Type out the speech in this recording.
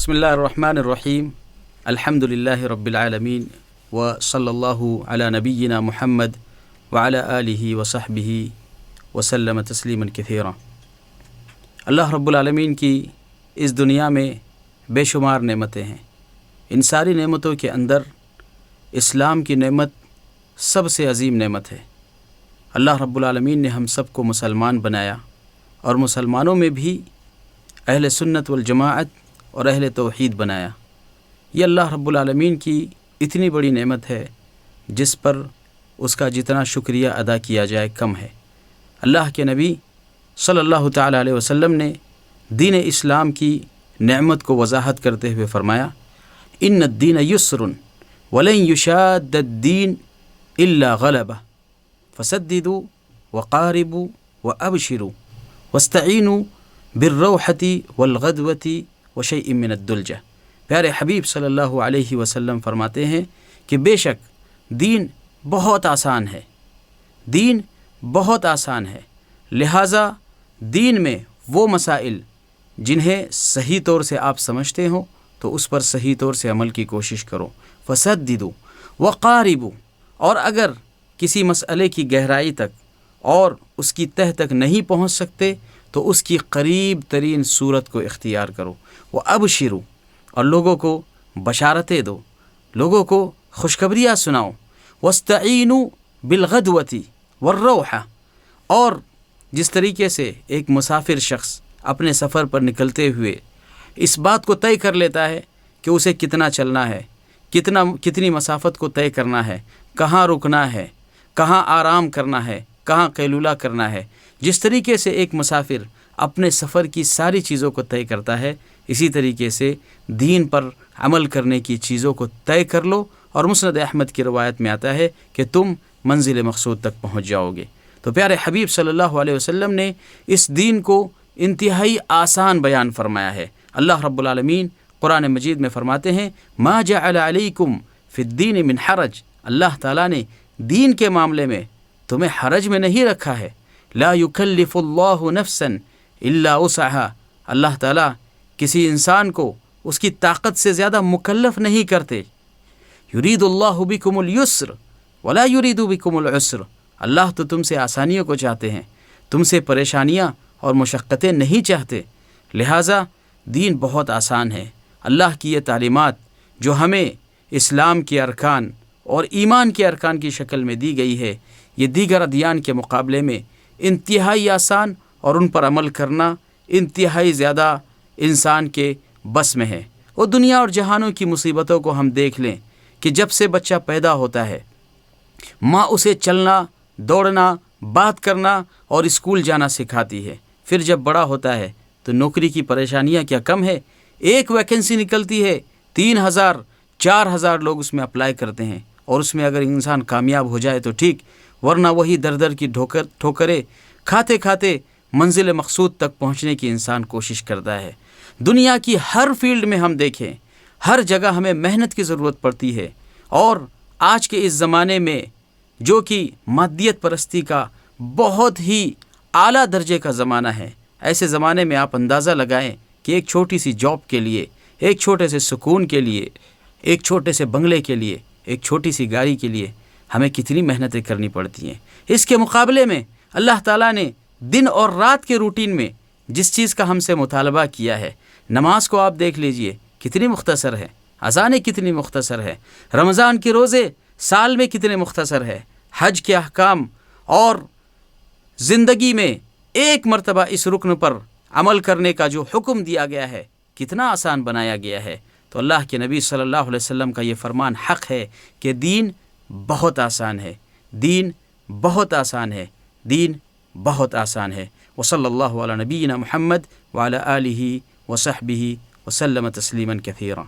بسم اللہ الرحمن الرحیم الحمد للہ رب العالمین وصلی اللہ علی نبینا محمد وعلی آلہ وصحبہ وسلم تسلیما کثیرا۔ اللہ رب العالمین کی اس دنیا میں بے شمار نعمتیں ہیں۔ ان ساری نعمتوں کے اندر اسلام کی نعمت سب سے عظیم نعمت ہے۔ اللہ رب العالمین نے ہم سب کو مسلمان بنایا، اور مسلمانوں میں بھی اہل سنت والجماعت اور اہل توحید بنایا۔ یہ اللہ رب العالمین کی اتنی بڑی نعمت ہے جس پر اس کا جتنا شکریہ ادا کیا جائے کم ہے۔ اللہ کے نبی صلی اللہ تعالی علیہ وسلم نے دین اسلام کی نعمت کو وضاحت کرتے ہوئے فرمایا، ان الدین یسر ولن یشاد الدین الا غلبہ فسددوا وقاربوا وابشروا واستعینوا بالروحۃ والغدوۃ وشیء من الدلجہ۔ پیارے حبیب صلی اللہ علیہ وسلم فرماتے ہیں کہ بے شک دین بہت آسان ہے، دین بہت آسان ہے، لہٰذا دین میں وہ مسائل جنہیں صحیح طور سے آپ سمجھتے ہو تو اس پر صحیح طور سے عمل کی کوشش کرو۔ فسددوا وقاربوا، اور اگر کسی مسئلے کی گہرائی تک اور اس کی تہ تک نہیں پہنچ سکتے تو اس کی قریب ترین صورت کو اختیار کرو۔ وابشروا، اور لوگوں کو بشارتیں دو، لوگوں کو خوشخبریاں سناؤ۔ واستعینوا بالغدوۃ والروحہ، اور جس طریقے سے ایک مسافر شخص اپنے سفر پر نکلتے ہوئے اس بات کو طے کر لیتا ہے کہ اسے کتنا چلنا ہے، کتنی مسافت کو طے کرنا ہے، کہاں رکنا ہے، کہاں آرام کرنا ہے، کہاں قیلولہ کرنا ہے، جس طریقے سے ایک مسافر اپنے سفر کی ساری چیزوں کو طے کرتا ہے، اسی طریقے سے دین پر عمل کرنے کی چیزوں کو طے کر لو، اور مسند احمد کی روایت میں آتا ہے کہ تم منزل مقصود تک پہنچ جاؤ گے۔ تو پیارے حبیب صلی اللہ علیہ وسلم نے اس دین کو انتہائی آسان بیان فرمایا ہے۔ اللہ رب العالمین قرآن مجید میں فرماتے ہیں، ما جعل علیکم فی الدین من حرج، اللہ تعالیٰ نے دین کے معاملے میں تمہیں حرج میں نہیں رکھا ہے۔ لا یکلف اللہ نفسا الا وسعہا، اللہ تعالیٰ کسی انسان کو اس کی طاقت سے زیادہ مکلف نہیں کرتے۔ یرید اللہ بکم الیسر ولا یرید بکم العسر، اللہ تو تم سے آسانیوں کو چاہتے ہیں، تم سے پریشانیاں اور مشقتیں نہیں چاہتے، لہٰذا دین بہت آسان ہے۔ اللہ کی یہ تعلیمات جو ہمیں اسلام کے ارکان اور ایمان کے ارکان کی شکل میں دی گئی ہے، یہ دیگر ادیان کے مقابلے میں انتہائی آسان، اور ان پر عمل کرنا انتہائی زیادہ انسان کے بس میں ہے۔ اور دنیا اور جہانوں کی مصیبتوں کو ہم دیکھ لیں کہ جب سے بچہ پیدا ہوتا ہے، ماں اسے چلنا، دوڑنا، بات کرنا اور اسکول جانا سکھاتی ہے۔ پھر جب بڑا ہوتا ہے تو نوکری کی پریشانیاں کیا کم ہے؟ ایک ویکنسی نکلتی ہے، 3000 4000 لوگ اس میں اپلائی کرتے ہیں، اور اس میں اگر انسان کامیاب ہو جائے تو ٹھیک، ورنہ وہی در در کی ٹھوکریں کھاتے کھاتے منزل مقصود تک پہنچنے کی انسان کوشش کرتا ہے۔ دنیا کی ہر فیلڈ میں ہم دیکھیں، ہر جگہ ہمیں محنت کی ضرورت پڑتی ہے، اور آج کے اس زمانے میں جو کہ مادیت پرستی کا بہت ہی اعلیٰ درجے کا زمانہ ہے، ایسے زمانے میں آپ اندازہ لگائیں کہ ایک چھوٹی سی جاب کے لیے، ایک چھوٹے سے سکون کے لیے، ایک چھوٹے سے بنگلے کے لیے، ایک چھوٹی سی گاڑی کے لیے ہمیں کتنی محنتیں کرنی پڑتی ہیں۔ اس کے مقابلے میں اللہ تعالیٰ نے دن اور رات کے روٹین میں جس چیز کا ہم سے مطالبہ کیا ہے، نماز کو آپ دیکھ لیجئے کتنی مختصر ہے، اذانیں کتنی مختصر ہے، رمضان کے روزے سال میں کتنے مختصر ہے، حج کے احکام، اور زندگی میں ایک مرتبہ اس رکن پر عمل کرنے کا جو حکم دیا گیا ہے کتنا آسان بنایا گیا ہے۔ تو اللہ کے نبی صلی اللہ علیہ وسلم کا یہ فرمان حق ہے کہ دین بہت آسان ہے، دین بہت آسان ہے، دین بہت آسان ہے۔ وصلی اللہ علی نبینا محمد وعلی آلہ وصحبہ وسلم تسلیما کثیرا۔